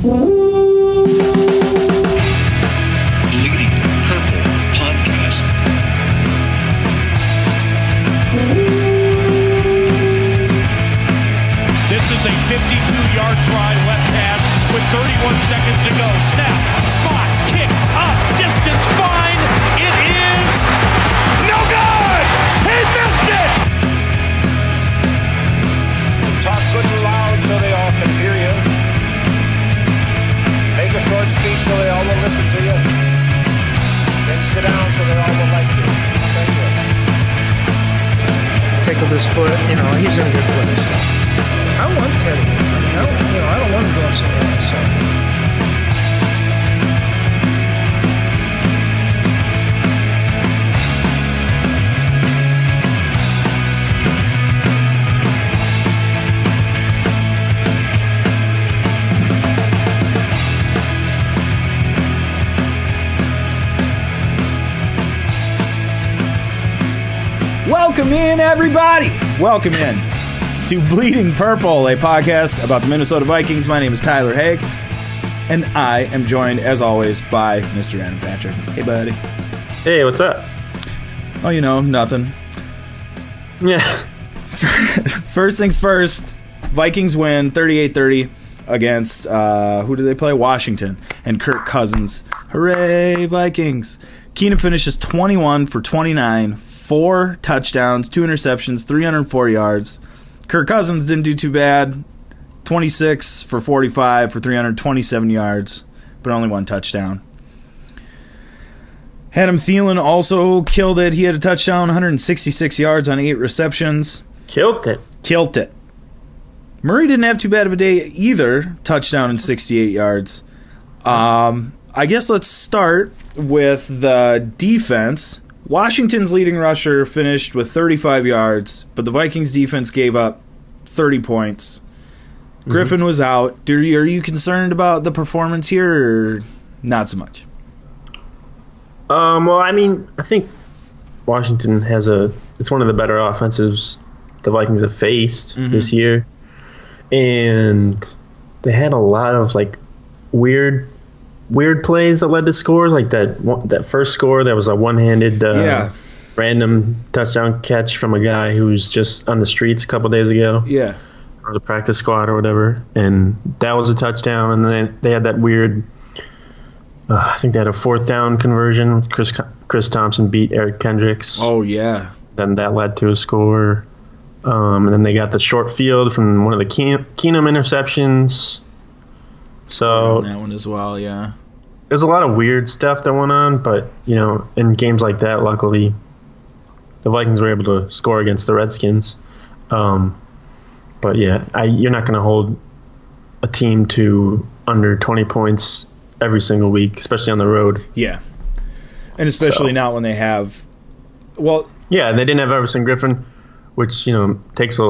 Bleeding Purple Podcast. This is a 52-yard try left hash with 31 seconds to go. Snap, spot, kick, up, distance, fine. It is no good. He missed it. Talk good and loud so they all can hear you. Make a short speech so they all will listen to you. Then sit down so they all will like you. Thank you. Tickled his foot, he's in a good place. I want Teddy. I don't want to go somewhere else. So. Welcome in, everybody. Welcome in to Bleeding Purple, a podcast about the Minnesota Vikings. My name is Tyler Haig, and I am joined, as always, by Mr. Adam Patrick. Hey, buddy. Hey, what's up? Oh, nothing. Yeah. First things first, Vikings win 38-30 against, who do they play? Washington. And Kirk Cousins. Hooray, Vikings. Keenum finishes 21 for 29, 4 touchdowns, 2 interceptions, 304 yards. Kirk Cousins didn't do too bad. 26 for 45 for 327 yards, but only 1 touchdown. Adam Thielen also killed it. He had a touchdown, 166 yards on 8 receptions. Killed it. Murray didn't have too bad of a day either. Touchdown and 68 yards. I guess let's start with the defense. Washington's leading rusher finished with 35 yards, but the Vikings defense gave up 30 points. Griffin was out. Are you concerned about the performance here, or not so much? I think Washington it's one of the better offensives the Vikings have faced this year. And they had a lot of weird plays that led to scores, like that first score that was a one-handed random touchdown catch from a guy who was just on the streets a couple days ago. Yeah. Or the practice squad or whatever. And that was a touchdown. And then they had that weird, I think they had a 4th down conversion. Chris Thompson beat Eric Kendricks. Oh, yeah. Then that led to a score. And then they got the short field from one of the Keenum interceptions. So that one as well, yeah. There's a lot of weird stuff that went on, but in games like that, luckily, the Vikings were able to score against the Redskins. But yeah, you're not going to hold a team to under 20 points every single week, especially on the road. Yeah, and especially not when they have. Well, yeah, they didn't have Everson Griffin, which takes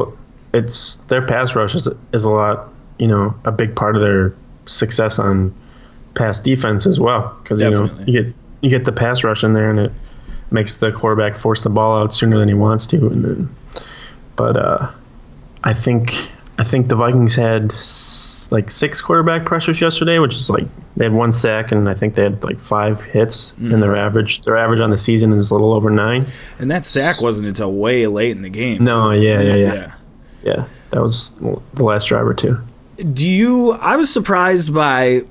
it's their pass rush is a lot, a big part of their success on pass defense as well, because you get the pass rush in there and it makes the quarterback force the ball out sooner than he wants to. But I think the Vikings had 6 quarterback pressures yesterday, which is they had 1 sack and I think they had 5 hits in their average. Their average on the season is a little over 9. And that sack wasn't until way late in the game. No, yeah. That was the last drive or two. I was surprised by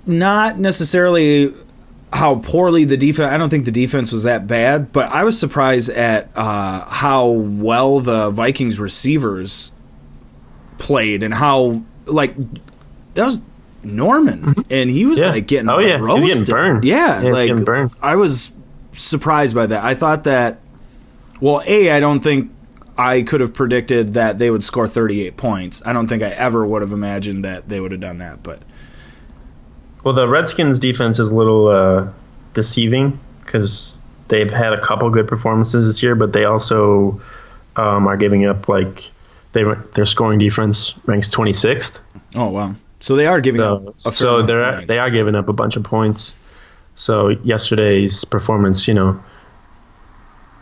not necessarily how poorly the defense, I don't think the defense was that bad, but I was surprised at how well the Vikings receivers played and how, that was Norman, and he was getting roasted. He was getting burned. Yeah, getting burned. I was surprised by that. I thought that, I don't think I could have predicted that they would score 38 points. I don't think I ever would have imagined that they would have done that. But well, the Redskins' defense is a little deceiving because they've had a couple good performances this year, but they also are giving up their scoring defense ranks 26th. Oh wow! So they are giving up. They are giving up a bunch of points. So yesterday's performance,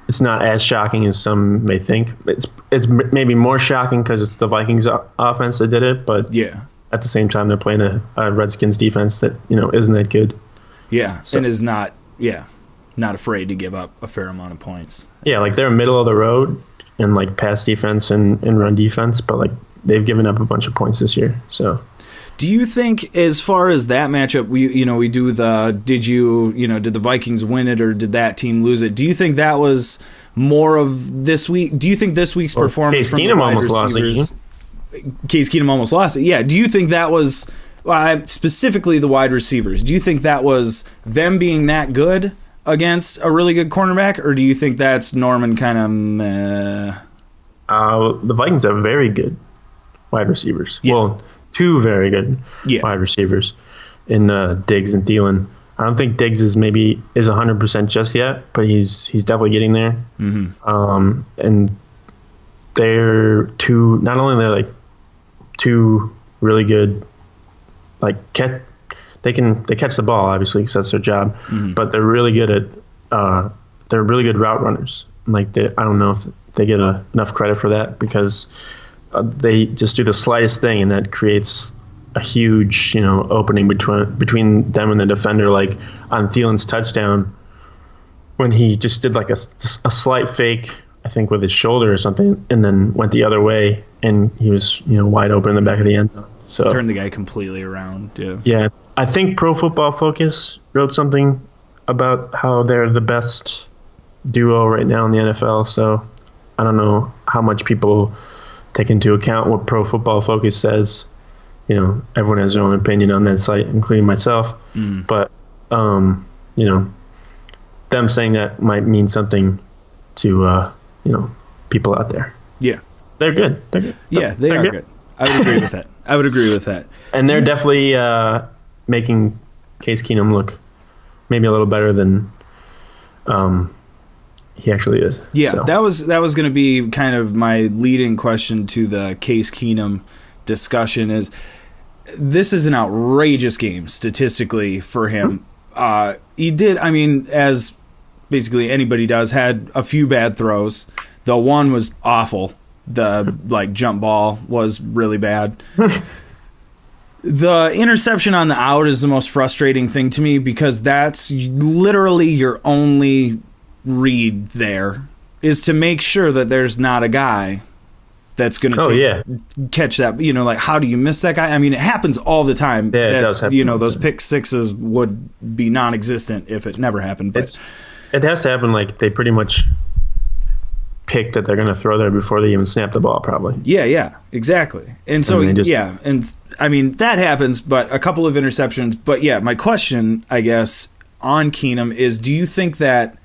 it's not as shocking as some may think. It's maybe more shocking because it's the Vikings offense that did it, but yeah, at the same time they're playing a Redskins defense that isn't that good. Yeah, and is not afraid to give up a fair amount of points. Yeah, like they're middle of the road in like pass defense and run defense, but like they've given up a bunch of points this year. So, do you think, as far as that matchup, we do did the Vikings win it or did that team lose it? Do you think that was more of this week? Do you think this week's performance from the wide receivers? Case Keenum almost lost it. Yeah. Do you think that was specifically the wide receivers? Do you think that was them being that good against a really good cornerback, or do you think that's Norman kind of meh? The Vikings have very good wide receivers. Yeah. Well, two very good wide receivers in Diggs and Thielen. I don't think Diggs is 100% just yet, but he's definitely getting there. Mm-hmm. And they're two. Not only they're like two really good, like they catch the ball obviously because that's their job, but they're really good at they're really good route runners. Like I don't know if they get enough credit for that because they just do the slightest thing and that creates a huge opening between them and the defender. Like on Thielen's touchdown when he just did like a slight fake, I think with his shoulder or something, and then went the other way and he was wide open in the back of the end zone. So turned the guy completely around. Yeah, I think Pro Football Focus wrote something about how they're the best duo right now in the NFL. So I don't know how much people take into account what Pro Football Focus says. Everyone has their own opinion on that site, including myself. But them saying that might mean something to people out there. Yeah, they're good. Yeah, they are good. I would agree with that. And they're definitely making Case Keenum look maybe a little better than he actually is. Yeah, so. that was going to be kind of my leading question to the Case Keenum discussion. Is this is an outrageous game statistically for him. He did, as basically anybody does, had a few bad throws. The one was awful. The jump ball was really bad. The interception on the out is the most frustrating thing to me because that's literally your only read there, is to make sure that there's not a guy that's going to catch that. How do you miss that guy? It happens all the time. Yeah, it does happen. Those pick sixes would be non-existent if it never happened. But it has to happen. Like they pretty much pick that they're going to throw there before they even snap the ball, probably. Yeah, exactly. And so, that happens, but a couple of interceptions. But yeah, my question, I guess, on Keenum is, do you think that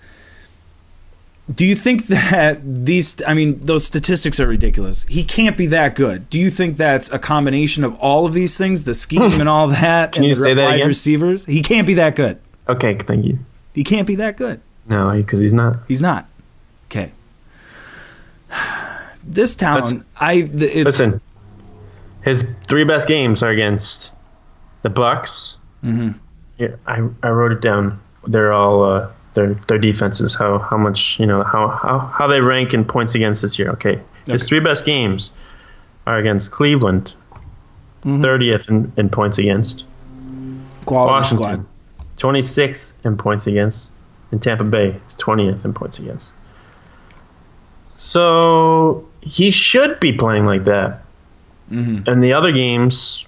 those statistics are ridiculous? He can't be that good. Do you think that's a combination of all of these things, the scheme and all that, Can you say that again? Receivers? He can't be that good. Okay, thank you. He can't be that good. No, because he's not. He's not. Okay. This town, listen. His three best games are against the Bucks. Mm-hmm. Yeah, I wrote it down. They're all their defenses. How much how they rank in points against this year. Okay. His three best games are against Cleveland, 30th in points against. Quality Washington, squad. 26th in points against, and Tampa Bay is 20th in points against. So he should be playing like that. Mm-hmm. And the other games,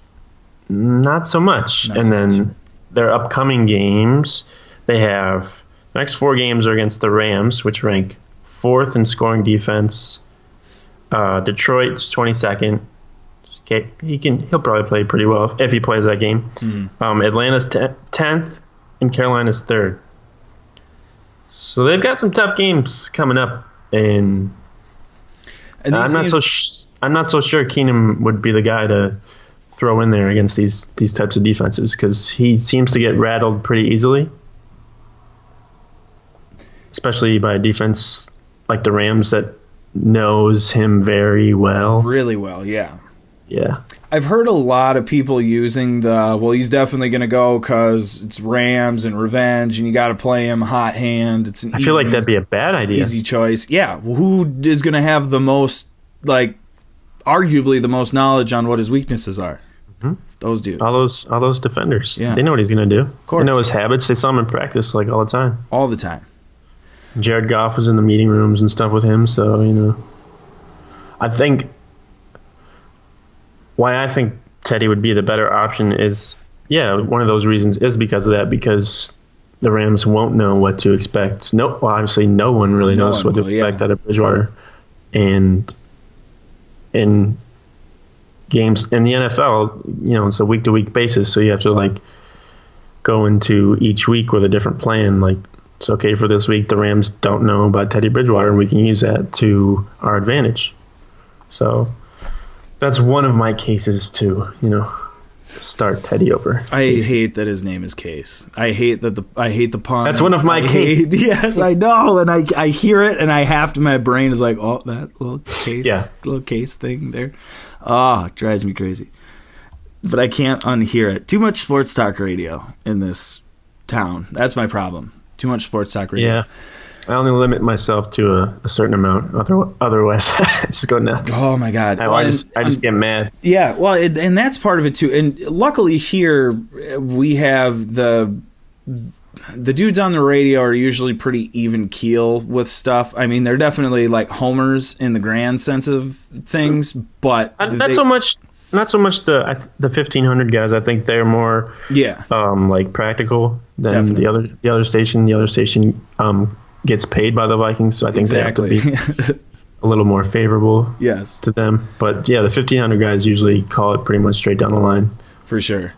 not so much. Their upcoming games, they have the next 4 games are against the Rams, which rank 4th in scoring defense. Detroit's 22nd. Okay, he'll probably play pretty well if he plays that game. Mm-hmm. Atlanta's 10th, and Carolina's 3rd. So they've got some tough games coming up, and I'm not so sure Keenum would be the guy to throw in there against these types of defenses because he seems to get rattled pretty easily, especially by a defense like the Rams that knows him very well. Really well, yeah. Yeah. I've heard a lot of people using he's definitely going to go because it's Rams and revenge, and you got to play him hot hand. I feel like that'd be a bad idea. Easy choice. Yeah. Who is going to have the most, arguably the most knowledge on what his weaknesses are? Those dudes. All those defenders. Yeah. They know what he's going to do. Of course. They know his habits. They saw him in practice like all the time. All the time. Jared Goff was in the meeting rooms and stuff with him, so, I think why I think Teddy would be the better option is, one of those reasons is because of that, because the Rams won't know what to expect. Obviously no one really knows what to expect out of Bridgewater. And in games in the NFL, it's a week-to-week basis, so you have to, go into each week with a different plan. It's okay for this week. The Rams don't know about Teddy Bridgewater, and we can use that to our advantage. So that's one of my cases to, start Teddy over. I hate that his name is Case. I hate the puns. That's one of my cases. Yes, I know, and I hear it, and I have to. My brain is like, oh, that little case thing there. Oh, it drives me crazy. But I can't unhear it. Too much sports talk radio in this town. That's my problem. Too much sports talk radio. Yeah. I only limit myself to a certain amount. Otherwise, I just go nuts. Oh my god! I just get mad. Yeah, well, and that's part of it too. And luckily here we have the dudes on the radio are usually pretty even keel with stuff. I mean, they're definitely like homers in the grand sense of things, but not so much the 1500 guys. I think they're more practical than the other station. The other station gets paid by the Vikings, so I think they have to be a little more favorable to them. But the 1500 guys usually call it pretty much straight down the line. For sure.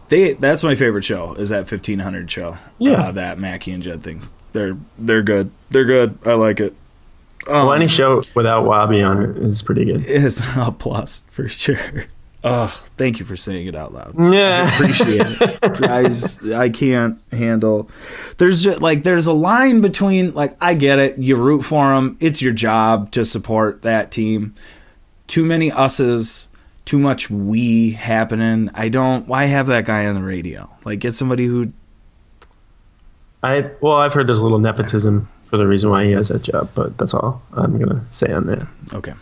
That's my favorite show, is that 1500 show. Yeah. That Mackie and Jed thing. They're good. They're good. I like it. Any show without Wabi on it is pretty good. It is a plus, for sure. Oh, thank you for saying it out loud. Yeah. I appreciate it. I can't handle. There's just there's a line between I get it. You root for them. It's your job to support that team. Too many us's. Too much we happening. Why have that guy on the radio? Get somebody who. I've heard there's a little nepotism for the reason why he has that job, but that's all I'm gonna say on that. Okay.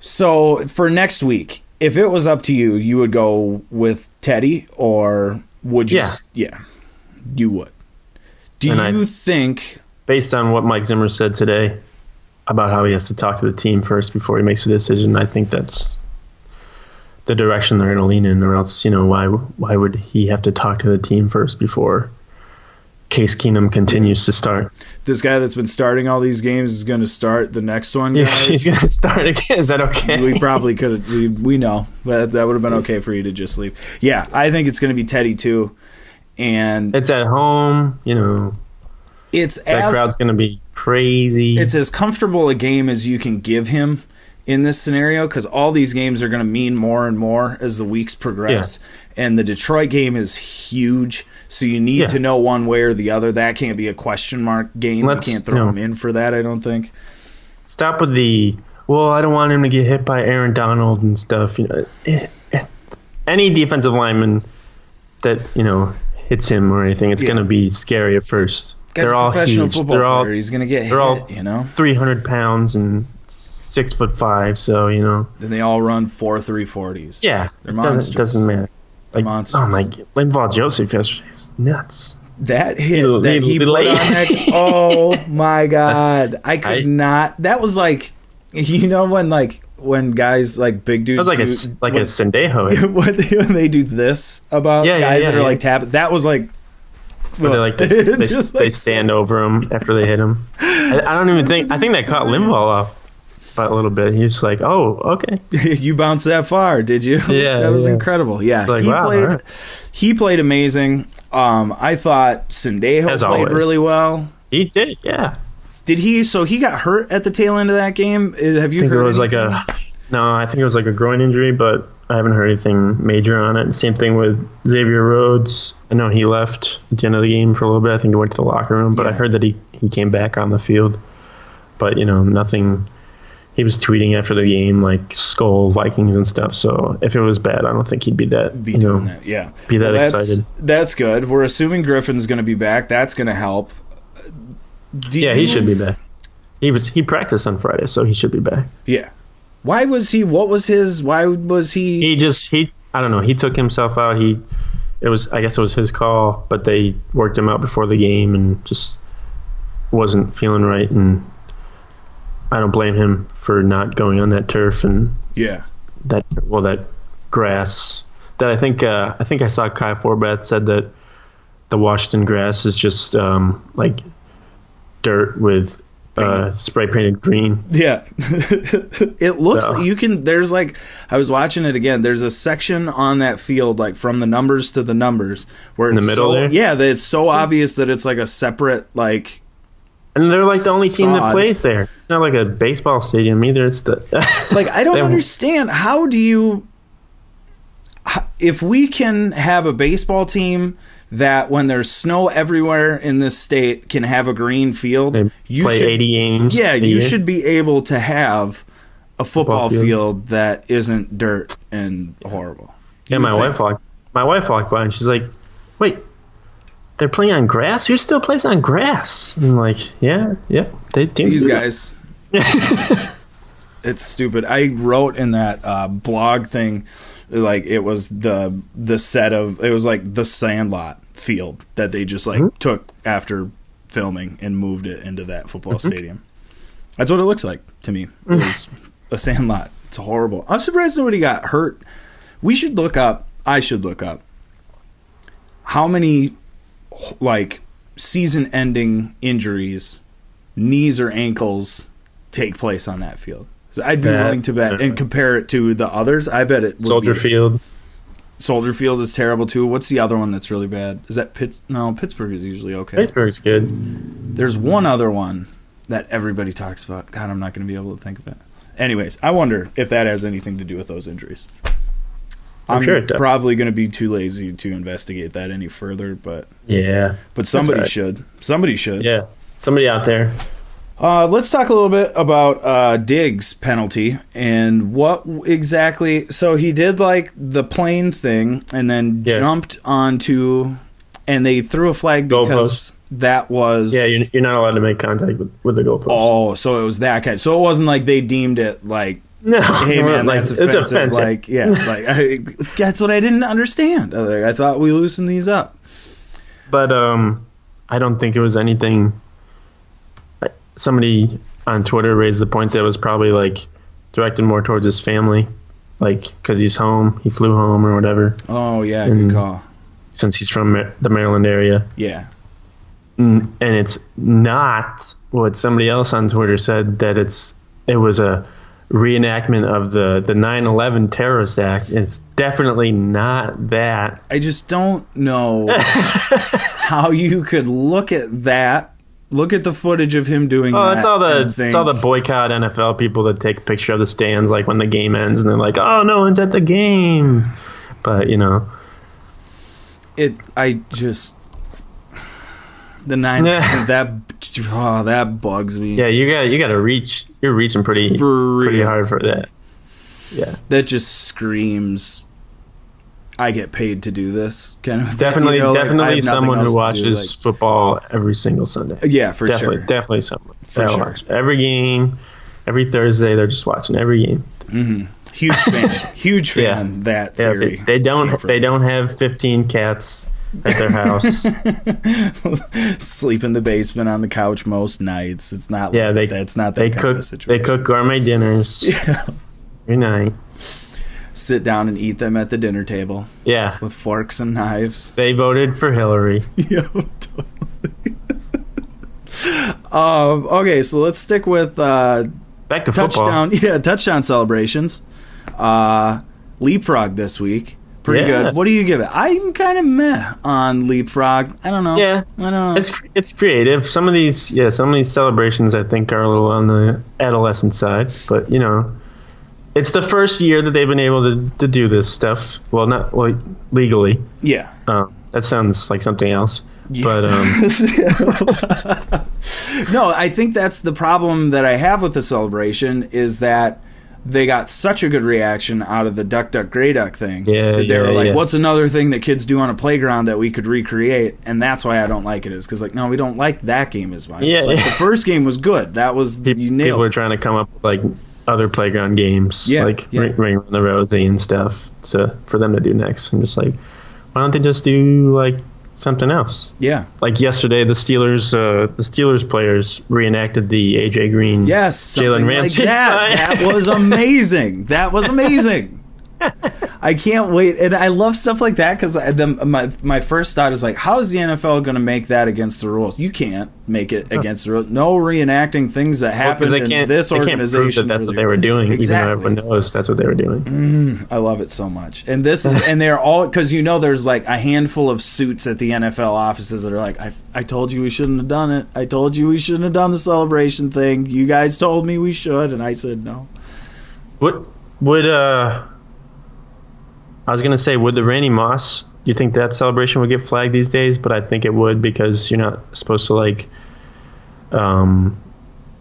So for next week, if it was up to you, you would go with Teddy, or would you? Yeah. Yeah, you would. Do you think, based on what Mike Zimmer said today about how he has to talk to the team first before he makes a decision, I think that's the direction they're going to lean in, or else, why would he have to talk to the team first before Case Keenum continues to start? This guy that's been starting all these games is going to start the next one, guys? He's going to start again. Is that okay? We probably could have. We know. But that would have been okay for you to just leave. Yeah, I think it's going to be Teddy, too. And it's at home, that crowd's going to be crazy. It's as comfortable a game as you can give him in this scenario, because all these games are going to mean more and more as the weeks progress. Yeah. And the Detroit game is huge. So you need to know one way or the other. That can't be a question mark game. You can't throw him in for that, I don't think. Stop with I don't want him to get hit by Aaron Donald and stuff. Any defensive lineman that, hits him or anything, it's going to be scary at first. They're all huge. They're all, he's going to get hit, all 300 pounds and 6'5", so, And they all run 4.3 40s. Yeah. They're monsters. It doesn't matter. Monsters. Oh my God. Linval Joseph yesterday was nuts. That hit that he put on that. Oh my God. I could not. That was when guys big dudes. That was a Sendejo. When they do this about guys that are tapping. That was like. They stand over him after they hit him. I don't even think. I think that caught Linval off by a little bit. He was like, "Oh, okay." You bounced that far, did you? Yeah, that was incredible. Yeah, he played amazing. I thought Sendejo played really well. He did, yeah. Did he? So he got hurt at the tail end of that game. Have you heard? No, I think it was like a groin injury, but I haven't heard anything major on it. Same thing with Xavier Rhodes. I know he left at the end of the game for a little bit. I think he went to the locker room, but I heard that he came back on the field. But, nothing. He was tweeting after the game, skull Vikings and stuff. So if it was bad, I don't think he'd be that, doing that. Yeah. Be that excited. That's good. We're assuming Griffin's going to be back. That's going to help. He should be back. He practiced on Friday, so he should be back. Yeah. Why was he? What was his? Why was he? I don't know. He took himself out. I guess it was his call, but they worked him out before the game and just wasn't feeling right. And I don't blame him for not going on that turf and that grass. That I think I saw Kai Forbath said that the Washington grass is just like dirt with spray painted green. Yeah. It looks like you can. There's like, I was watching it again. There's a section on that field, like from the numbers to the numbers, where in it's the middle there. Yeah, that it's so obvious that it's like a separate like. And they're like the only team that sod. plays there. It's not like a baseball stadium either. It's the like I don't understand. How do you? If we can have a baseball team that when there's snow everywhere in this state can have a green field, you play 80 games. Yeah, you should be able to have a football field that isn't dirt and horrible. Yeah, my wife walked by and she's like, "Wait, they're playing on grass? Who still plays on grass?" And I'm like, "Yeah, these guys." It's stupid. I wrote in that blog thing, like it was the set of, it was like the Sandlot field that they just like took after filming and moved it into that football stadium. That's what it looks like to me. It was a Sandlot. It's horrible. I'm surprised nobody got hurt. I should look up how many like season-ending injuries, knees or ankles, take place on that field. So I'd be willing to bet and compare it to the others. I bet it would Soldier Field. Soldier Field is terrible too. What's the other one that's really bad? Is that No, Pittsburgh is usually okay. Pittsburgh's good. There's one other one that everybody talks about. God, I'm not going to be able to think of it. Anyways, I wonder if that has anything to do with those injuries. I'm sure it does. Probably going to be too lazy to investigate that any further, but somebody should. Somebody should. Yeah, somebody out there. Let's talk a little bit about Diggs' penalty and what exactly. So he did like the plane thing and then jumped onto, and they threw a flag because that was. Yeah, you're not allowed to make contact with the goalpost. Oh, so it was that kind. So it wasn't like they deemed it like. No, hey man, that's offensive. It's offensive. Like, yeah, that's what I didn't understand. I thought we loosened these up, but I don't think it was anything. Somebody on Twitter raised the point that it was probably like directed more towards his family, like because he's home, he flew home or whatever. Oh yeah, good call. Since he's from the Maryland area, yeah, and it's not what somebody else on Twitter said that it was a reenactment of the 9/11 terrorist act. It's definitely not that. I just don't know how you could look at that. Look at the footage of him doing that. Oh, it's all the boycott NFL people that take a picture of the stands like when the game ends and they're like, "Oh, no one's at the game." But, that bugs me. Yeah, you got to reach. You're reaching pretty hard for that. Yeah. That just screams I get paid to do this kind of definitely thing, definitely someone who watches football every single Sunday. Yeah, for sure. Definitely someone. They'll watch every game, every Thursday. They're just watching every game. Mm-hmm. Huge fan. That theory. They don't have 15 cats at their house. Sleep in the basement on the couch most nights. It's not. Yeah, that's not that kind of situation. They cook gourmet dinners. Yeah. Every night. Sit down and eat them at the dinner table. Yeah. With forks and knives. They voted for Hillary. Yeah, totally. Okay, so let's stick with back to touchdown. Football. Yeah, touchdown celebrations. Leapfrog this week. Pretty good. What do you give it? I'm kind of meh on Leapfrog. I don't know. Yeah. I don't know. It's creative. Some of these celebrations I think are a little on the adolescent side, but it's the first year that they've been able to do this stuff. Well, not legally. Yeah. That sounds like something else. Yeah. But no, I think that's the problem that I have with the celebration is that they got such a good reaction out of the Duck Duck Grey Duck thing. Yeah, that they were like, yeah. what's another thing that kids do on a playground that we could recreate? And that's why I don't like it, is because no, we don't like that game as much. Yeah, the first game was good. That was people were trying to come up with other playground games, Ring Around the Rosie and stuff, for them to do next. I'm just like, why don't they just do like something else? Yeah. Like yesterday, the Steelers players reenacted the AJ Green, Jalen Ramsey. Like that was amazing. That was amazing. I can't wait, and I love stuff like that because my first thought is like, how is the NFL going to make that against the rules? You can't make it against the rules. No reenacting things that happened in this organization. They can't prove that's what they were doing, even though everyone knows that's what they were doing. I love it so much, and this is, and they're all, because there's like a handful of suits at the NFL offices that are like, I told you we shouldn't have done it. I told you we shouldn't have done the celebration thing. You guys told me we should, and I said no. I was going to say, would the Randy Moss, do you think that celebration would get flagged these days? But I think it would, because you're not supposed to like not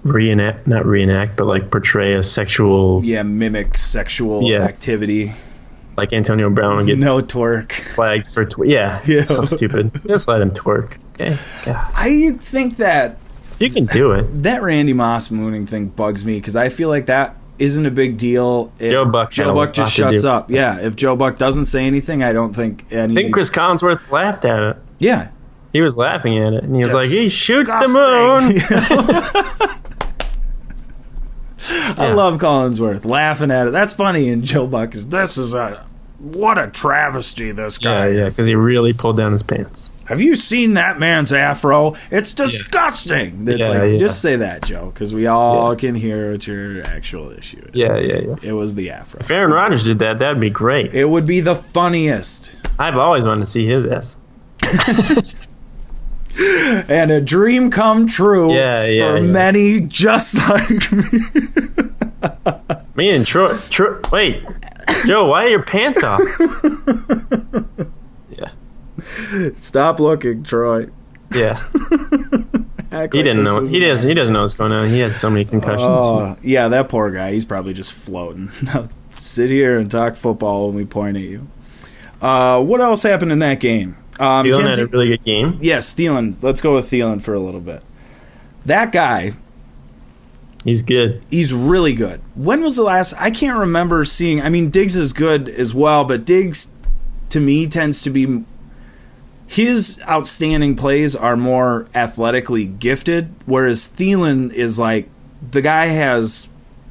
reenact, but like portray a sexual... Yeah, mimic sexual activity. Like Antonio Brown would get no twerk flagged for so stupid. Just let him twerk. Okay. God. I think that... You can do it. That Randy Moss mooning thing bugs me, because I feel like that isn't a big deal if Joe Buck just shuts up. Yeah, if Joe Buck doesn't say anything, I don't think any... I think Chris Collinsworth laughed at it. Yeah. He was laughing at it, and he was like, he shoots the moon! I love Collinsworth laughing at it. That's funny, and Joe Buck is, what a travesty this guy is. Yeah, because he really pulled down his pants. Have you seen that man's afro? It's disgusting. It's just say that, Joe, because we all can hear what your actual issue is. Yeah. It was the afro. If Aaron Rodgers did that, that'd be great. It would be the funniest. I've always wanted to see his ass. And a dream come true for many just like me. Me and Troy. Wait, Joe, why are your pants off? Stop looking, Troy. Yeah. He didn't know. He doesn't know what's going on. He had so many concussions. Yeah, that poor guy. He's probably just floating. Sit here and talk football when we point at you. What else happened in that game? Thielen had a really good game. Yes, Thielen. Let's go with Thielen for a little bit. That guy. He's good. He's really good. When was the last... I can't remember seeing... I mean, Diggs is good as well, but Diggs, to me, tends to be... His outstanding plays are more athletically gifted, whereas Thielen is like... The guy has...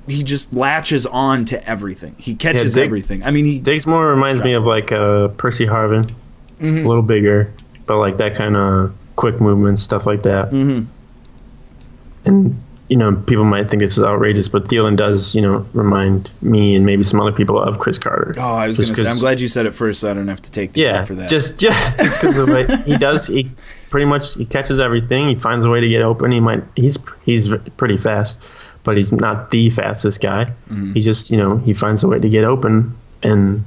He just latches on to everything. He catches everything. I mean, Diggs more reminds me of like Percy Harvin. A little bigger, but like that kind of quick movement, stuff like that. And people might think it's outrageous, but Thielen does remind me and maybe some other people of Chris Carter. Oh, I was going to say, I'm glad you said it first, so I don't have to take the credit for that. Just because of the way he does. He pretty much catches everything. He finds a way to get open. He's pretty fast, but he's not the fastest guy. He just he finds a way to get open, and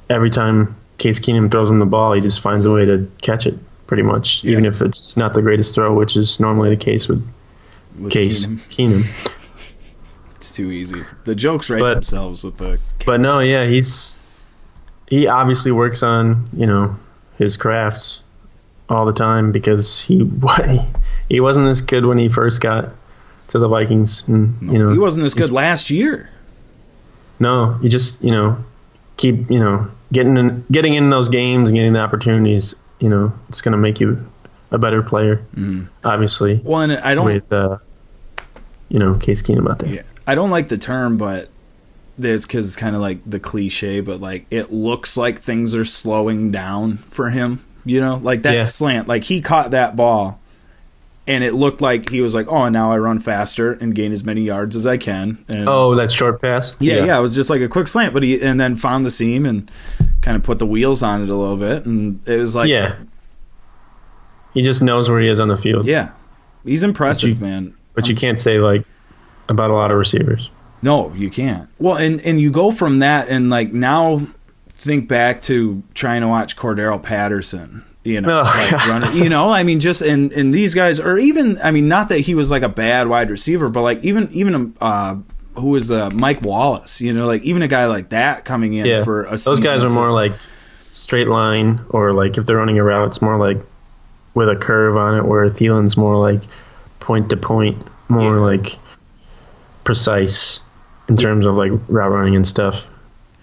every time Case Keenum throws him the ball, he just finds a way to catch it, pretty much, even if it's not the greatest throw, which is normally the case with Case Keenum. It's too easy. The jokes write themselves with the... But no, yeah, he obviously works on, his craft all the time, because he wasn't this good when he first got to the Vikings. And, he wasn't this good last year. No, you just, keep, getting in those games and getting the opportunities, it's going to make you a better player, obviously. Well, and I don't... With, Case Keenum out there. Yeah, I don't like the term, but it's because it's kind of like the cliche, but like it looks like things are slowing down for him, like that slant. Like he caught that ball, and it looked like he was like, oh, now I run faster and gain as many yards as I can. And that short pass? Yeah, it was just like a quick slant, but and then found the seam and kind of put the wheels on it a little bit, and it was like... Yeah. He just knows where he is on the field. Yeah. He's impressive, man. But you can't say, like, about a lot of receivers. No, you can't. Well, and you go from that, and, like, now think back to trying to watch Cordero Patterson, running, I mean, just, and these guys, or even, I mean, not that he was, like, a bad wide receiver, but, like, even who was Mike Wallace, like, even a guy like that coming in for a season. Those guys are more, like, straight line, or, like, if they're running a route, it's more, like, with a curve on it, where Thielen's more like point to point, more like precise. in terms of like route running and stuff.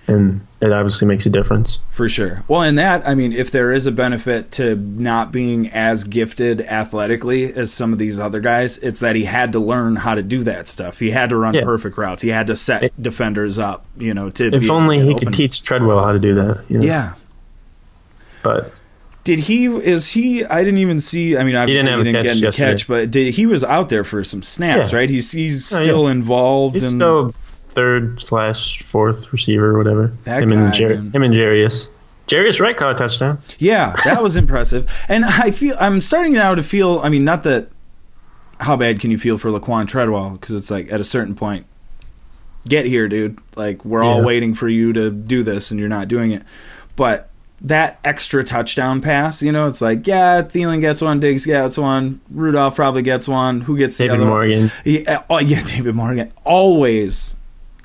And it obviously makes a difference. For sure. Well, in that, I mean, if there is a benefit to not being as gifted athletically as some of these other guys, it's that he had to learn how to do that stuff. He had to run perfect routes. He had to set defenders up, you know, to if only he could teach Treadwell how to do that. You know? Yeah. But I didn't even see, I mean, obviously he didn't get a catch, but he was out there for some snaps, right? He's still involved. He's still third/4th receiver or whatever. Him and Jarius. Jarius Wright caught a touchdown. Yeah, that was impressive. And I'm starting now to feel, I mean, not that, how bad can you feel for Laquan Treadwell? Because it's like, at a certain point, get here, dude. Like, we're all waiting for you to do this, and you're not doing it. But that extra touchdown pass, you know, it's like, yeah, Thielen gets one, Diggs gets one, Rudolph probably gets one. Who gets the other Morgan. one? David Morgan. Always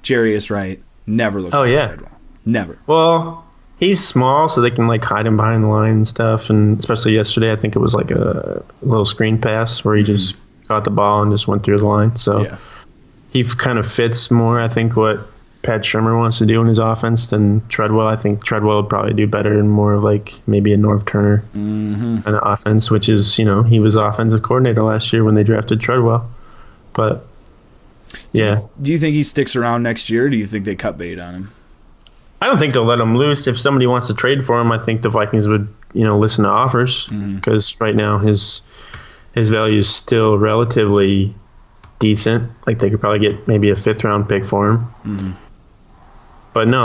Jarius Wright. Never look at Treadwell. Never. Well, he's small, so they can like hide him behind the line and stuff. And especially yesterday, I think it was like a little screen pass where he just caught the ball and just went through the line. So he kind of fits more, I think, what Pat Shurmur wants to do in his offense than Treadwell. I think Treadwell would probably do better in more of like maybe a Norv Turner kind of offense, which is, you know, he was offensive coordinator last year when they drafted Treadwell. But yeah. Do you think he sticks around next year, or do you think they cut bait on him? I don't think they'll let him loose. If somebody wants to trade for him, I think the Vikings would, you know, listen to offers, because right now his value is still relatively decent. Like they could probably get maybe a 5th round pick for him. But no,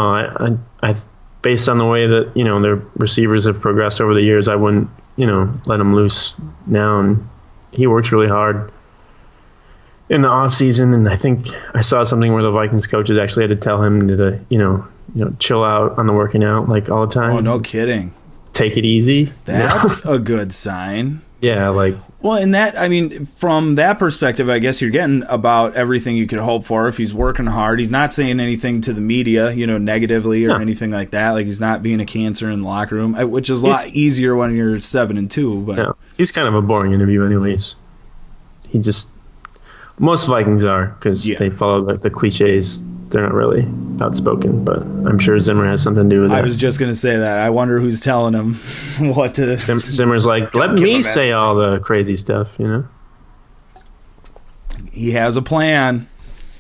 I based on the way that, you know, their receivers have progressed over the years, I wouldn't, you know, let him loose now. And he works really hard in the off season, and I think I saw something where the Vikings coaches actually had to tell him to, you know, chill out on the working out like all the time. Oh, no kidding. Take it easy. That's a good sign. Yeah, like. Well, in that, I mean, from that perspective, I guess you're getting about everything you could hope for. If he's working hard, he's not saying anything to the media, you know, negatively or anything like that. Like, he's not being a cancer in the locker room, which is a lot easier when you're 7-2. But no, he's kind of a boring interview, anyways. Most Vikings are, because they follow the cliches. They're not really outspoken, but I'm sure Zimmer has something to do with that. I was just going to say that. I wonder who's telling him what to... Zimmer's like, let me say all the crazy stuff, you know? He has a plan.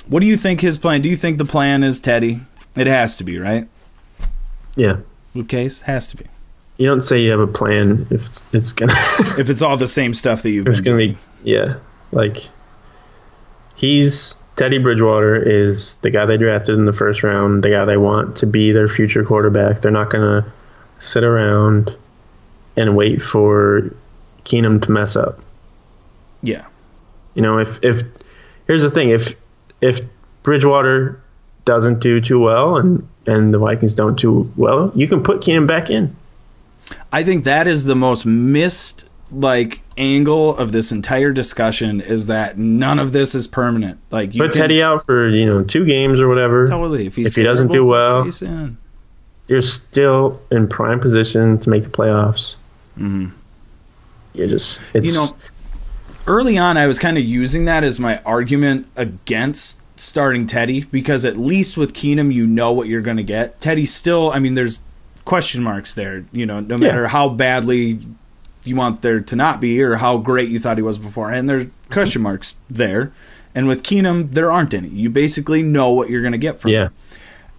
What do you think his plan... Do you think the plan is Teddy? It has to be, right? Yeah. With Case? Has to be. You don't say you have a plan if it's going to... If it's all the same stuff that you've been doing. It's going to be... Yeah. Like, Teddy Bridgewater is the guy they drafted in the first round, the guy they want to be their future quarterback. They're not going to sit around and wait for Keenum to mess up. Yeah. You know, if here's the thing, if Bridgewater doesn't do too well and the Vikings don't do well, you can put Keenum back in. I think that is the most missed angle of this entire discussion, is that none of this is permanent. Like, you put Teddy out for 2 games or whatever. Totally. If he doesn't do well, you're still in prime position to make the playoffs. Early on, I was kind of using that as my argument against starting Teddy, because at least with Keenum, you know what you're going to get. Teddy still, I mean, there's question marks there. You know, no matter how badly you want there to not be, or how great you thought he was beforehand, there's question marks there. And with Keenum, there aren't any. You basically know what you're going to get from him.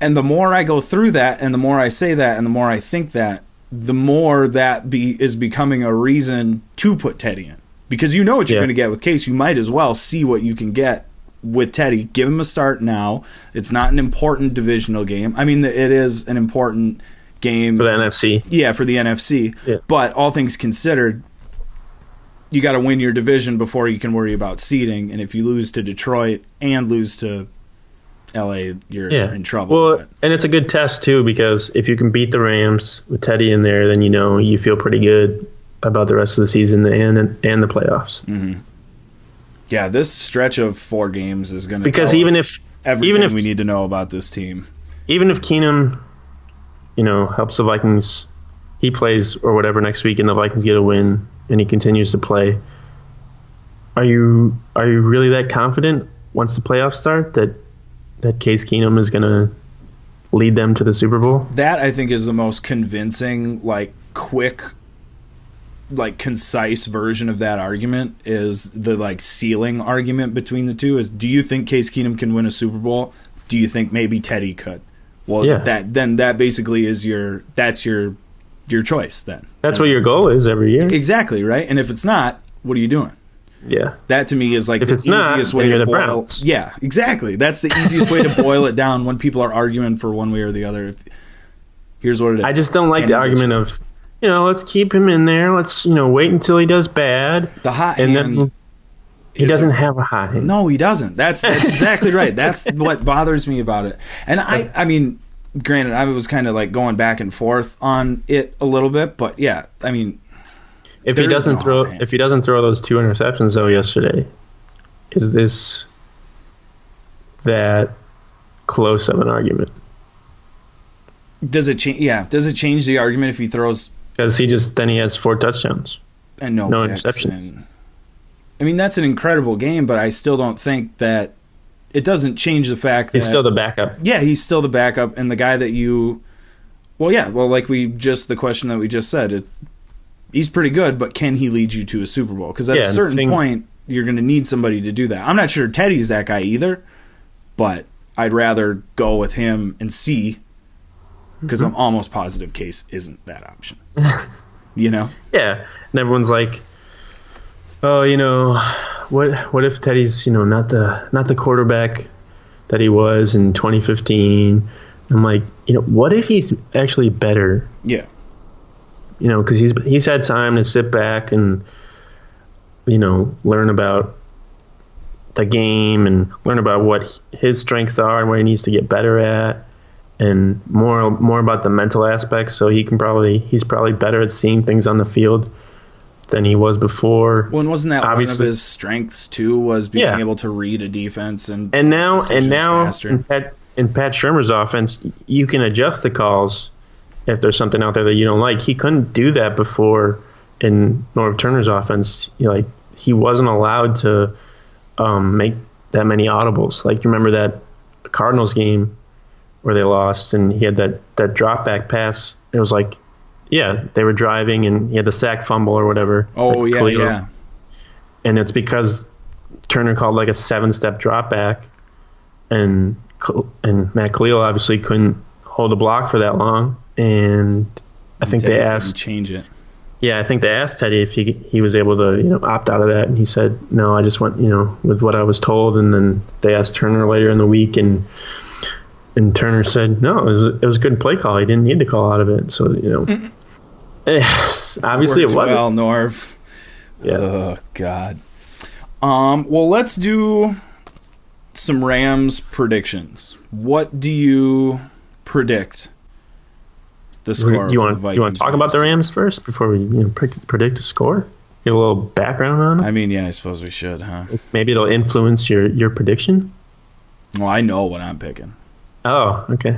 And the more I go through that, and the more I say that, and the more I think that, the more that is becoming a reason to put Teddy in. Because you know what you're going to get with Case. You might as well see what you can get with Teddy. Give him a start now. It's not an important divisional game. I mean, it is an important game for the NFC. Yeah, for the NFC. Yeah. But all things considered, you got to win your division before you can worry about seeding. And if you lose to Detroit and lose to LA, you're in trouble. Well, and it's a good test too, because if you can beat the Rams with Teddy in there, then you feel pretty good about the rest of the season and the playoffs. Yeah, this stretch of 4 games is going to tell us everything we need to know about this team. Even if Keenum, helps the Vikings, he plays or whatever next week, and the Vikings get a win, and he continues to play. Are you really that confident once the playoffs start that that Case Keenum is going to lead them to the Super Bowl? That, I think, is the most convincing, like, quick, like, concise version of that argument is the, like, ceiling argument between the two is, do you think Case Keenum can win a Super Bowl? Do you think maybe Teddy could? Well, Yeah. that basically is your choice then. That's what your goal is every year. Exactly, right? And if it's not, what are you doing? Yeah. That to me is like If the it's not, easiest then way you're to the boil. Browns. Yeah, exactly. That's the easiest way to boil it down when people are arguing for one way or the other. Here's what it is. I just don't like Can the he argument get of, let's keep him in there. Let's, wait until he does bad. the hot and hand? then he doesn't have a hot hand. No, he doesn't. That's exactly right. That's what bothers me about it. And I mean, granted, I was kind of like going back and forth on it a little bit, but yeah, I mean, If he there is doesn't no throw, hot hand. if he doesn't throw those 2 interceptions though yesterday, is this that close of an argument? does it change? Yeah, does it change the argument if he throws Because then he has 4 touchdowns. and no picks interceptions. and- I mean, that's an incredible game, but I still don't think that it doesn't change the fact that He's still the backup. yeah, he's still the backup and the guy that you. Well, yeah, like the question that we just said, he's pretty good, but can he lead you to a Super Bowl? Because at a certain point, you're going to need somebody to do that. I'm not sure Teddy's that guy either, but I'd rather go with him and see, because I'm almost positive Case isn't that option. Yeah, and everyone's like, oh, what if Teddy's not the quarterback that he was in 2015? I'm like, what if he's actually better? Yeah. Because he's had time to sit back and learn about the game and learn about what his strengths are and what he needs to get better at, and more about the mental aspects. So he's probably better at seeing things on the field than he was before. Well, and wasn't that Obviously. one of his strengths too? Was being Yeah. able to read a defense and now decisions faster. in Pat Shermer's offense, you can adjust the calls if there's something out there that you don't like. He couldn't do that before in Norv Turner's offense. He wasn't allowed to make that many audibles. Like, you remember that Cardinals game where they lost and he had that drop back pass. It was like, yeah, they were driving and he had the sack fumble or whatever. Oh, like yeah, Khalil. yeah. And it's because Turner called like a 7-step drop back, and Matt Khalil obviously couldn't hold a block for that long. And I think Teddy they couldn't asked, change it. yeah, I think they asked Teddy if he was able to opt out of that, and he said no. I just went with what I was told. And then they asked Turner later in the week, and Turner said no. It was a good play call. He didn't need to call out of it. So obviously it Worked wasn't. well, Norv. Yeah. Oh God. Well, let's do some Rams predictions. What do you predict the score? You for want the Vikings to talk about the Rams first before we predict a score? Get a little background on it. I mean, yeah, I suppose we should, huh? Maybe it'll influence your prediction. Well, I know what I'm picking. Oh, okay.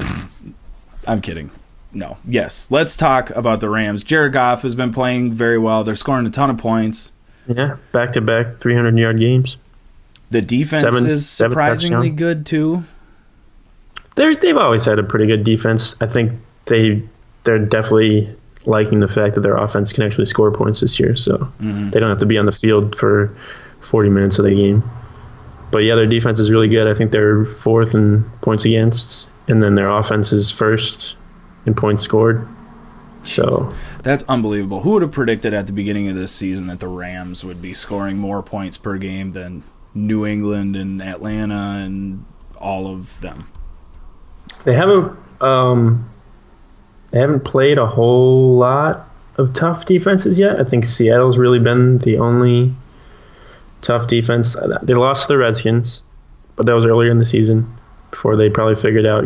I'm kidding. No. Yes. Let's talk about the Rams. Jared Goff has been playing very well. They're scoring a ton of points. Yeah, back-to-back 300-yard games. The defense is seven surprisingly touchdown. good too. They've always had a pretty good defense. I think they're definitely liking the fact that their offense can actually score points this year, so they don't have to be on the field for 40 minutes of the game. But yeah, their defense is really good. I think they're 4th in points against, and then their offense is 1st in points scored. So That's unbelievable. Who would have predicted at the beginning of this season that the Rams would be scoring more points per game than New England and Atlanta and all of them? they haven't played a whole lot of tough defenses yet. I think Seattle's really been the only tough defense. They lost to the Redskins, but that was earlier in the season before they probably figured out,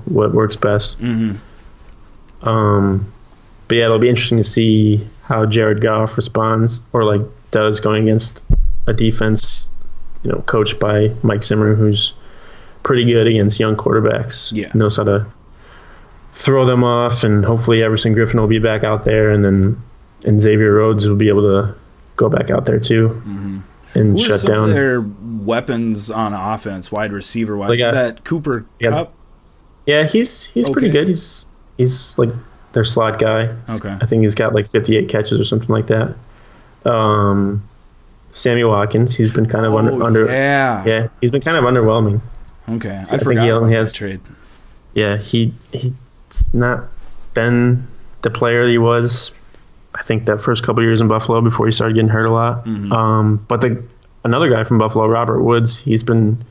what works best. Mm-hmm. But yeah, it'll be interesting to see how Jared Goff responds or does going against a defense, coached by Mike Zimmer, who's pretty good against young quarterbacks. Yeah. Knows how to throw them off, and hopefully Everson Griffin will be back out there, and Xavier Rhodes will be able to go back out there too. Mm-hmm. and Who are shut some down. of their weapons on offense, wide receiver wise? Like, Is that Cooper Kupp? Yeah, he's pretty good. He's like their slot guy. Okay. I think he's got like 58 catches or something like that. Sammy Watkins, he's been kind of under. Yeah. Yeah, he's been kind of underwhelming. Okay, So I I think forgot he only about has- that trade. Yeah, he's not been the player he was. I think that first couple years in Buffalo before he started getting hurt a lot. But another guy from Buffalo, Robert Woods, he's been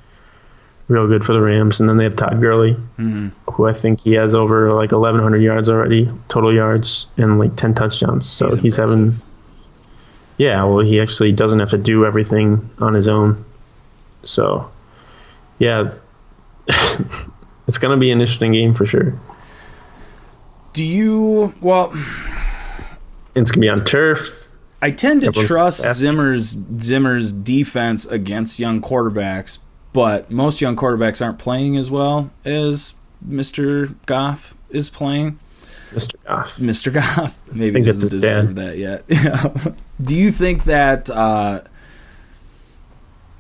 real good for the Rams. And then they have Todd Gurley, who I think he has over like 1,100 yards already, total yards, and like 10 touchdowns. So he's having. Yeah, well, he actually doesn't have to do everything on his own. So, yeah, it's going to be an interesting game for sure. It's going to be on turf. I tend to Everyone's trust fast. Zimmer's defense against young quarterbacks, but most young quarterbacks aren't playing as well as Mr. Goff is playing. Mr. Goff. Mr. Goff maybe think that's doesn't his deserve dad. that yet. Do you think that?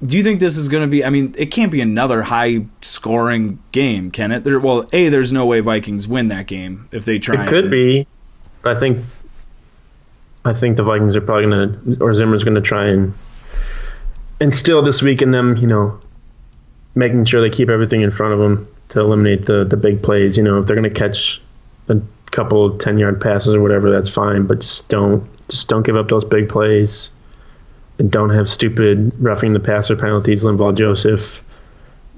Do you think this is going to be? I mean, it can't be another high-scoring game, can it? There's no way Vikings win that game if they try. It could be, but I think the Vikings are probably going to, or Zimmer's going to try and instill this week in them, making sure they keep everything in front of them to eliminate the big plays. If they're going to catch a couple 10-yard passes or whatever, that's fine, but just don't give up those big plays, and don't have stupid roughing the passer penalties, Linval Joseph,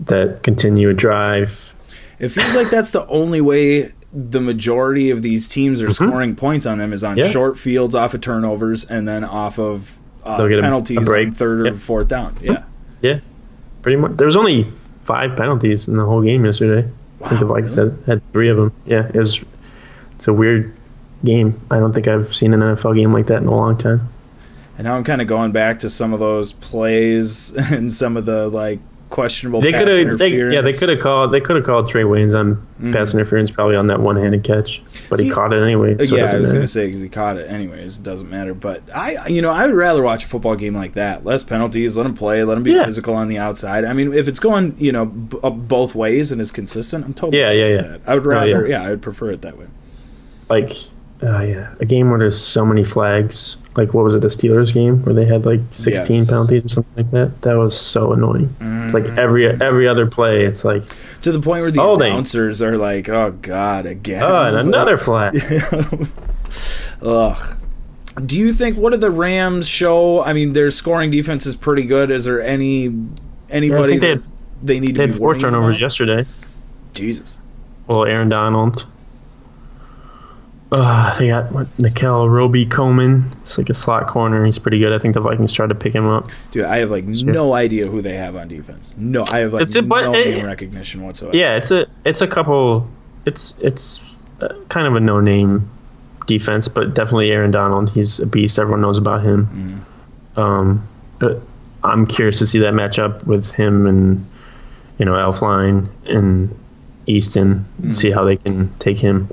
that continue a drive. It feels like that's the only way the majority of these teams are scoring points on them is on short fields off of turnovers and then off of They'll get a penalties break. on third or fourth down. Yeah. Yeah, pretty much. There was only 5 penalties in the whole game yesterday. I think the Vikings had 3 of them. Yeah, it's a weird game. I don't think I've seen an NFL game like that in a long time. And now I'm kind of going back to some of those plays and some of the questionable They pass could have, interference. they could have called Trey Waynes on pass interference probably on that one-handed catch, but he caught it anyway. So Yeah, it I was doesn't going to matter. say because he caught it anyways. It doesn't matter. But I would rather watch a football game like that. Less penalties. Let them play. Let them be physical on the outside. I mean, if it's going both ways and is consistent, I'm totally fine with that. I would rather. I would prefer it that way. A game where there's so many flags. Like, what was it, the Steelers game where they had 16 penalties or something like that? That was so annoying. It's like every other play, it's like to the point where the announcers are like, "Oh God, again!" Oh, and another flag. Ugh. Do you think? What do the Rams show? I mean, their scoring defense is pretty good. Is there anybody think they need to They be had 4 worrying turnovers about? yesterday. Jesus. Well, Aaron Donald. They got Nickel Roby Coleman. It's like a slot corner. He's pretty good. I think the Vikings tried to pick him up. Dude, I have no idea who they have on defense. No, I have no name recognition whatsoever. Yeah, it's a couple. It's kind of a no name defense, but definitely Aaron Donald. He's a beast. Everyone knows about him. But I'm curious to see that matchup with him and Elflein and Easton. See how they can take him.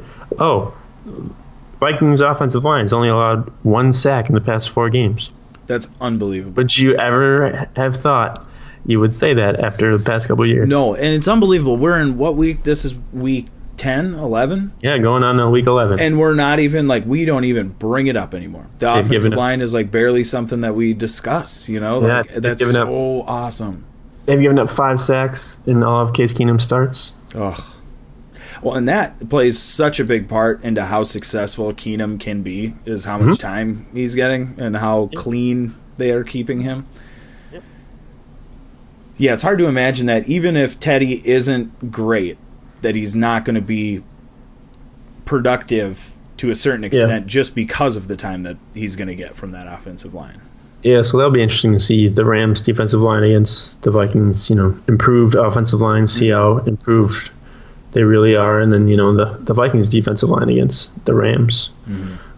Vikings offensive line has only allowed 1 sack in the past 4 games. That's unbelievable. Would you ever have thought you would say that after the past couple of years? No, and it's unbelievable. We're in what week? This is week 10, 11? Yeah, going on week 11. And we're not even, we don't even bring it up anymore. The offensive line is, barely something that we discuss, That's so awesome. They've given up 5 sacks in all of Case Keenum starts. Ugh. Well, and that plays such a big part into how successful Keenum can be, is how much time he's getting and how clean they are keeping him. Yep. Yeah, it's hard to imagine that even if Teddy isn't great, that he's not going to be productive to a certain extent just because of the time that he's going to get from that offensive line. Yeah, so that'll be interesting to see the Rams' defensive line against the Vikings, improved offensive line, see how improved they really are, and then the Vikings defensive line against the Rams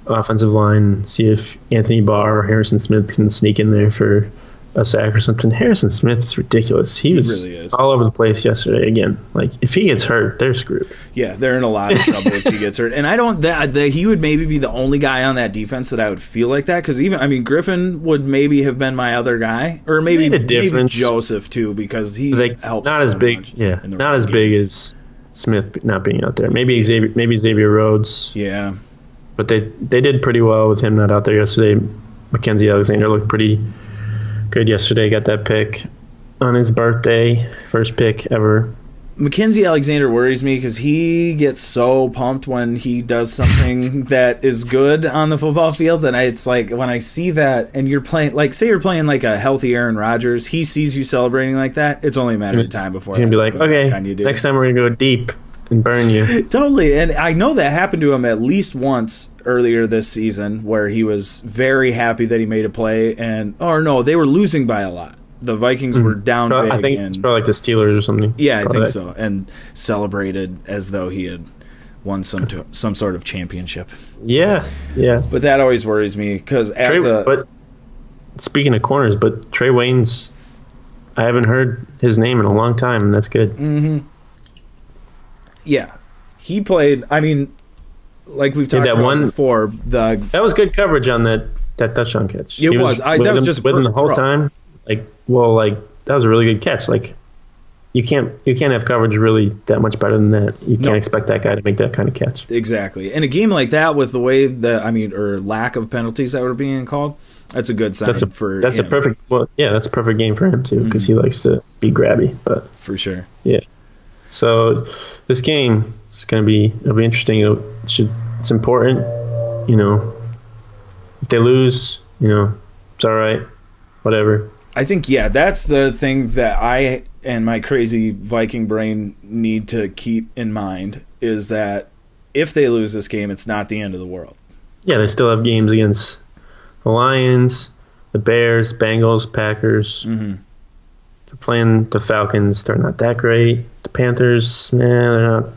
offensive line, see if Anthony Barr or Harrison Smith can sneak in there for a sack or something. Harrison Smith's ridiculous. He was really is. all over the place yesterday again. Like, if he gets hurt, they're screwed. Yeah, they're in a lot of trouble if he gets hurt. And I don't he would maybe be the only guy on that defense that I would feel like that, because Griffin would maybe have been my other guy, or maybe Joseph too, because he helps not as big. much not as big as Smith not being out there. Maybe Xavier Rhodes. Yeah, but they did pretty well with him not out there yesterday. Mackenzie Alexander looked pretty good yesterday. Got that pick on his birthday, first pick ever. Mackenzie Alexander worries me because he gets so pumped when he does something that is good on the football field, and it's like when I see that, and you're playing, like, say you're playing like a healthy Aaron Rodgers, he sees you celebrating like that, it's only a matter of time before he's gonna be like, okay, next time we're gonna go deep and burn you. Totally. And I know that happened to him at least once earlier this season, where he was very happy that he made a play, they were losing by a lot. The Vikings were down big. I think it's probably like the Steelers or something. Yeah, I think so. And celebrated as though he had won some sort of championship. Yeah. But that always worries me, because but speaking of corners, but Trey Waynes, I haven't heard his name in a long time, and that's good. Mm-hmm. Yeah, he played. Like we've talked about before, that was good coverage on that touchdown catch. It was. That was just with him the whole time. That was a really good catch. Like, you can't have coverage really that much better than that. You can't expect that guy to make that kind of catch. Exactly. In a game like that, with the way or lack of penalties that were being called, that's a good sign that's a perfect game for him too, because he likes to be grabby. But for sure, yeah. So this game is it'll be interesting. It's important. If they lose, it's all right. Whatever. I think, that's the thing that I and my crazy Viking brain need to keep in mind, is that if they lose this game, it's not the end of the world. Yeah, they still have games against the Lions, the Bears, Bengals, Packers. Mm-hmm. They're playing the Falcons. They're not that great. The Panthers, they're not,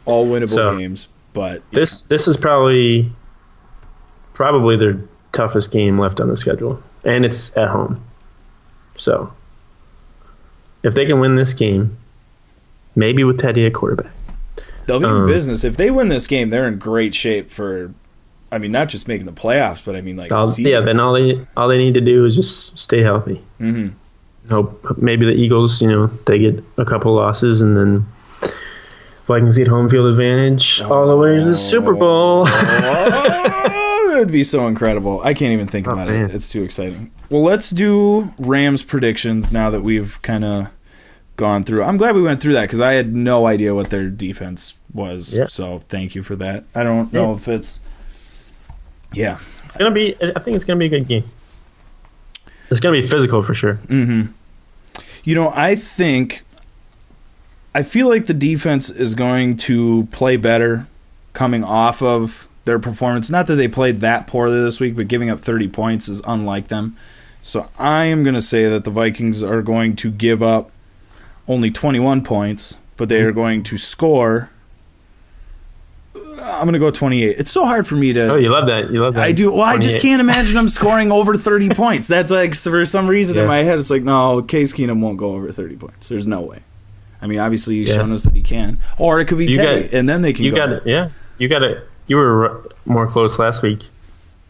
all winnable games. But this is probably their toughest game left on the schedule, and it's at home. So if they can win this game, maybe with Teddy at quarterback, they'll be in business. If they win this game, they're in great shape for, not just making the playoffs, but then all they need to do is just stay healthy. Mm-hmm. Hope maybe the Eagles, they get a couple losses, and then Vikings get home field advantage all the way to the Super Bowl. It would be so incredible. I can't even think about it. It's too exciting. Well, let's do Rams predictions now that we've kind of gone through. I'm glad we went through that, because I had no idea what their defense was. Yep. So thank you for that. I don't know if it's... Yeah. I think it's going to be a good game. It's going to be physical for sure. Mm-hmm. I feel like the defense is going to play better coming off of their performance. Not that they played that poorly this week, but giving up 30 points is unlike them. So I am going to say that the Vikings are going to give up only 21 points, but they are going to score... I'm going to go 28. It's so hard for me to... Oh, you love that. I do. Well, 28. I just can't imagine them scoring over 30 points. That's like, for some reason in my head, it's like, no, Case Keenum won't go over 30 points. There's no way. Obviously, he's shown us that he can. Or it could be Teddy, and then they can go. You were more close last week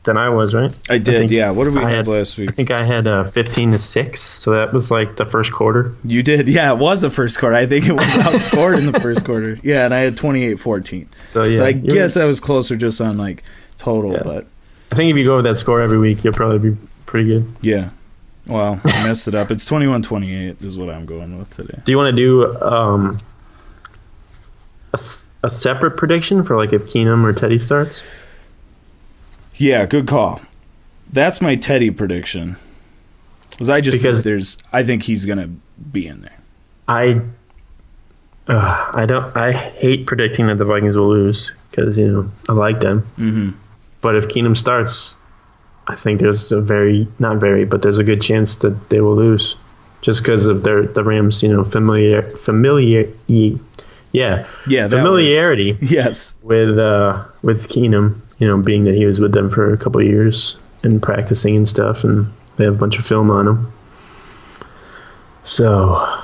than I was, right? I did, What did we have last week? I think I had 15-6, so that was like the first quarter. You did, it was the first quarter. I think it was outscored in the first quarter. Yeah, and I had 28-14. So I guess I was closer just on like total, but I think if you go with that score every week, you'll probably be pretty good. Yeah. Well, I messed it up. It's 21-28 is what I'm going with today. Do you want to do a separate prediction for like if Keenum or Teddy starts? Yeah, good call. That's my Teddy prediction. I think he's going to be in there. I hate predicting that the Vikings will lose, because I like them. Mm-hmm. But if Keenum starts, I think there's there's a good chance that they will lose, just because of the Rams, familiarity. Yes. With Keenum, being that he was with them for a couple of years and practicing and stuff, and they have a bunch of film on him. So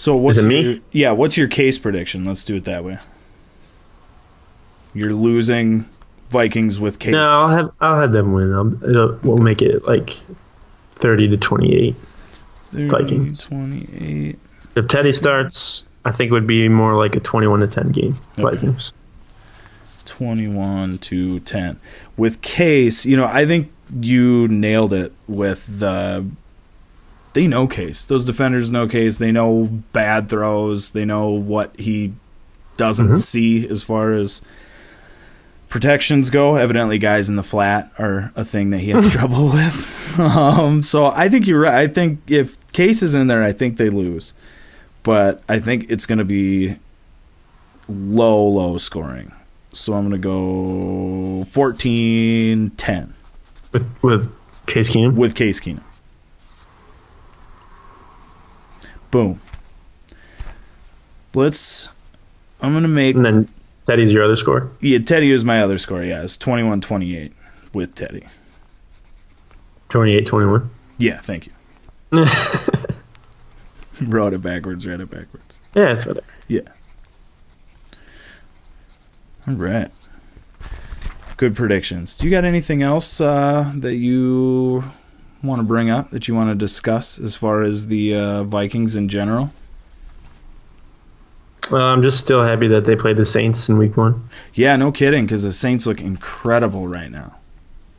what's is it me? What's your case prediction? Let's do it that way. You're losing Vikings with case. No, I'll have them win. We'll make it like 30-28 Vikings. 28. If Teddy starts, I think it would be more like a 21-10 game. Vikings. 21-10. With Case, I think you nailed it with they know Case. Those defenders know Case. They know bad throws. They know what he doesn't see as far as protections go. Evidently, guys in the flat are a thing that he has trouble with. So I think you're right. I think if Case is in there, I think they lose. But I think it's going to be low scoring. So I'm going to go 14-10. With Case Keenum? With Case Keenum. Boom. I'm going to make... And then Teddy's your other score? Yeah, Teddy is my other score, yeah. It's 21-28 with Teddy. 28-21? Yeah, thank you. Wrote it backwards, read it backwards. Yeah, it's whatever. Yeah. All right. Good predictions. Do you got anything else that you want to bring up, that you want to discuss as far as the Vikings in general? Well, I'm just still happy that they played the Saints in week 1. Yeah, no kidding, because the Saints look incredible right now.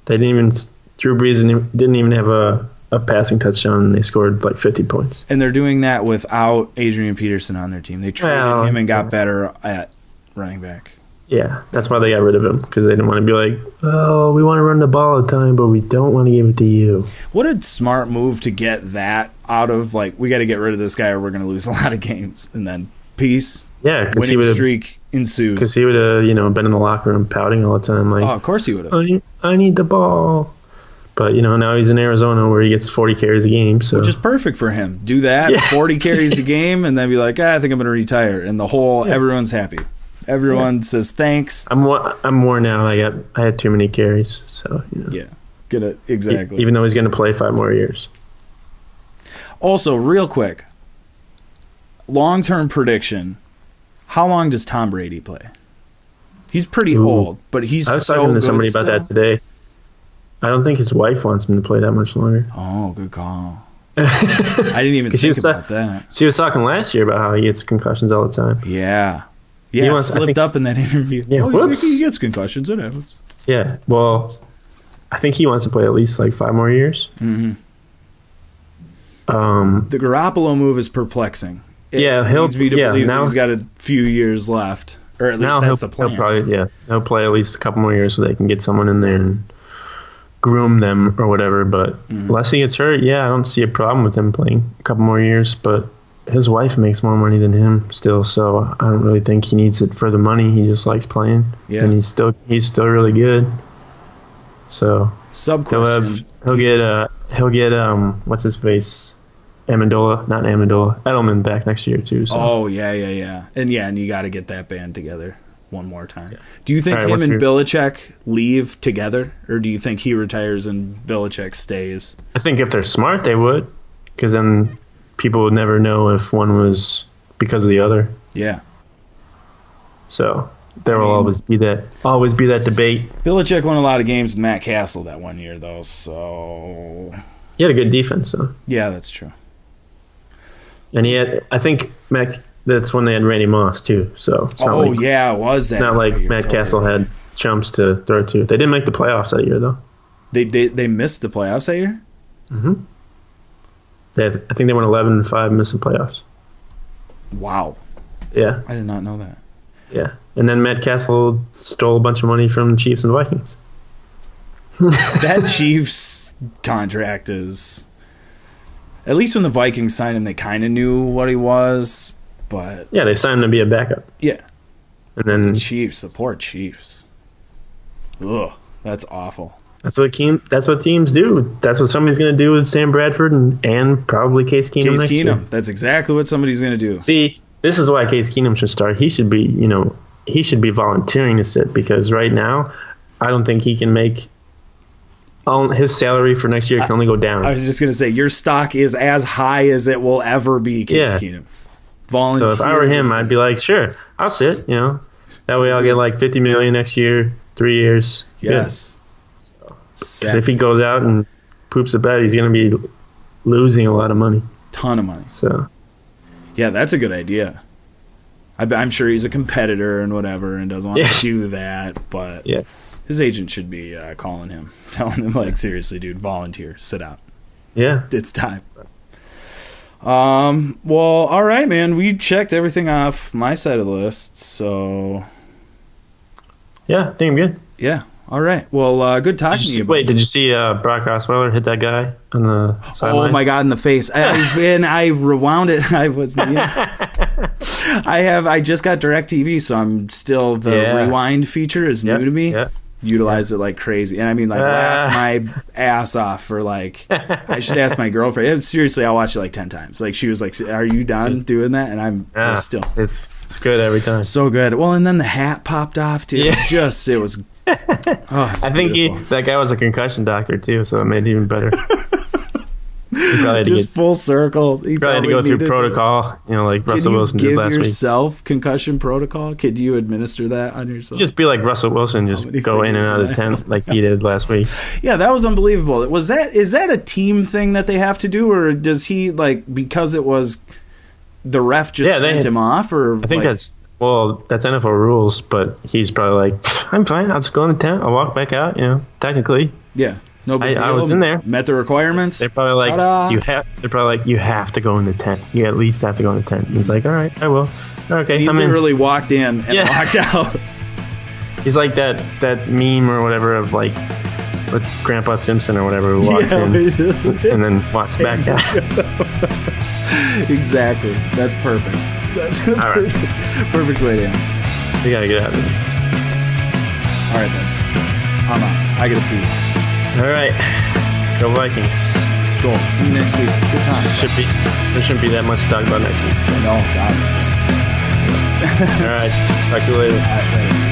Drew Brees didn't even have a passing touchdown, and they scored like 50 points. And they're doing that without Adrian Peterson on their team. They traded him and got better at running back. Yeah, that's why they got rid of him, because they didn't want to be like, oh, we want to run the ball all the time, but we don't want to give it to you. What a smart move to get that out of, like, we got to get rid of this guy or we're going to lose a lot of games. And then peace. Yeah, because winning streak ensues. Because he would have, been in the locker room pouting all the time. Like, of course he would have. I need the ball. But, now he's in Arizona where he gets 40 carries a game. So. Which is perfect for him. Do that, 40 carries a game, and then be like, I think I'm going to retire. And everyone's happy. Everyone says thanks. I'm worn out. I had too many carries. So, Yeah, get it. Exactly. Even though he's going to play 5 more years. Also, real quick, long-term prediction. How long does Tom Brady play? He's pretty old, but he's I was so talking to good somebody still. about that today. I don't think his wife wants him to play that much longer. Oh, good call. I didn't even think about that. She was talking last year about how he gets concussions all the time. Yeah. Yeah, slipped up in that interview. Yeah, he gets concussions. It happens. Yeah, well, I think he wants to play at least like 5 more years. Mm-hmm. The Garoppolo move is perplexing. It leads me to believe that he's got a few years left, or at least that's the plan. He'll play at least a couple more years so they can get someone in there and groom them or whatever. But unless he gets hurt, I don't see a problem with him playing a couple more years. But his wife makes more money than him still, so I don't really think he needs it for the money. He just likes playing, and he's still really good. So question: he'll get what's his face? Edelman back next year too. So. Oh yeah, and you got to get that band together one more time. Yeah. Do you think him and Belichick leave together, or do you think he retires and Belichick stays? I think if they're smart, they would, because then people would never know if one was because of the other. Yeah. So there will always be that debate. Belichick won a lot of games with Matt Castle that one year, though. So he had a good defense, though. Yeah, that's true. And I think that's when they had Randy Moss too. So it was that. It's not like Matt Castle had chumps to throw to. They didn't make the playoffs that year, though. They missed the playoffs that year? Mm-hmm. I think they went 11-5 and missed the playoffs. Wow. Yeah. I did not know that. Yeah. And then Matt Castle stole a bunch of money from the Chiefs and Vikings. That Chiefs contract is... At least when the Vikings signed him, they kind of knew what he was, but... Yeah, they signed him to be a backup. Yeah. And then... The Chiefs, the poor Chiefs. Ugh, that's awful. That's what teams do. That's what somebody's going to do with Sam Bradford and probably Case Keenum next year. That's exactly what somebody's going to do. See, this is why Case Keenum should start. He should be volunteering to sit, because right now I don't think he can make his salary for next year can only go down. I was just gonna say your stock is as high as it will ever be, Case Keenum. Volunteer. So if I were him, I'd be like, sure, I'll sit. That way I'll get like $50 million next year, 3 years. Yes. Because if he goes out and poops a bed, he's gonna be losing a lot of money. Ton of money. So. Yeah, that's a good idea. I'm sure he's a competitor and whatever and doesn't want to do that, but his agent should be calling him, telling him, like, seriously, dude, volunteer, sit out. Yeah. It's time. Well, all right, man. We checked everything off my side of the list, so... Yeah, I think I'm good. Yeah. All right. Well, good talking to you. Wait, did you see Brock Osweiler hit that guy on the sideline? Oh my God, in the face! I rewound it. I just got DirecTV, so I'm still the rewind feature is new to me. Yeah. Utilize it like crazy, and I mean, like, laughed my ass off for like. I should ask my girlfriend. Seriously, I watched it like 10 times. Like, she was like, "Are you done doing that?" And I'm still. It's good every time. So good. Well, and then the hat popped off too. Yeah. It was. I think that guy was a concussion doctor too, so it made it even better. He probably had just full circle. He probably had to go through protocol, like Russell Wilson did last week. Give yourself concussion protocol? Could you administer that on yourself? Just be like Russell Wilson, just go in and out of the tent like he did last week. Yeah, that was unbelievable. Is that a team thing that they have to do, or does he, like, because it was the ref just sent him off? Or I think that's NFL rules, but he's probably like, I'm fine. I'll just go in the tent. I'll walk back out. Technically. Yeah. No big deal. I was in there. Met the requirements. They're probably like, you have to go in the tent. You at least have to go in the tent. And he's like, all right, I will. Okay, he literally walked in and walked out. He's like that meme or whatever of like with Grandpa Simpson or whatever who walks in and then walks back out. Exactly. That's perfect. That's perfect way to end. We gotta get out of here. All right, then. I'm out. I gotta pee. All right. Go Vikings. Let's go. See you next week. Good time. There shouldn't be that much to talk about next week. So. No, God. All right. Talk to you later. All right, later.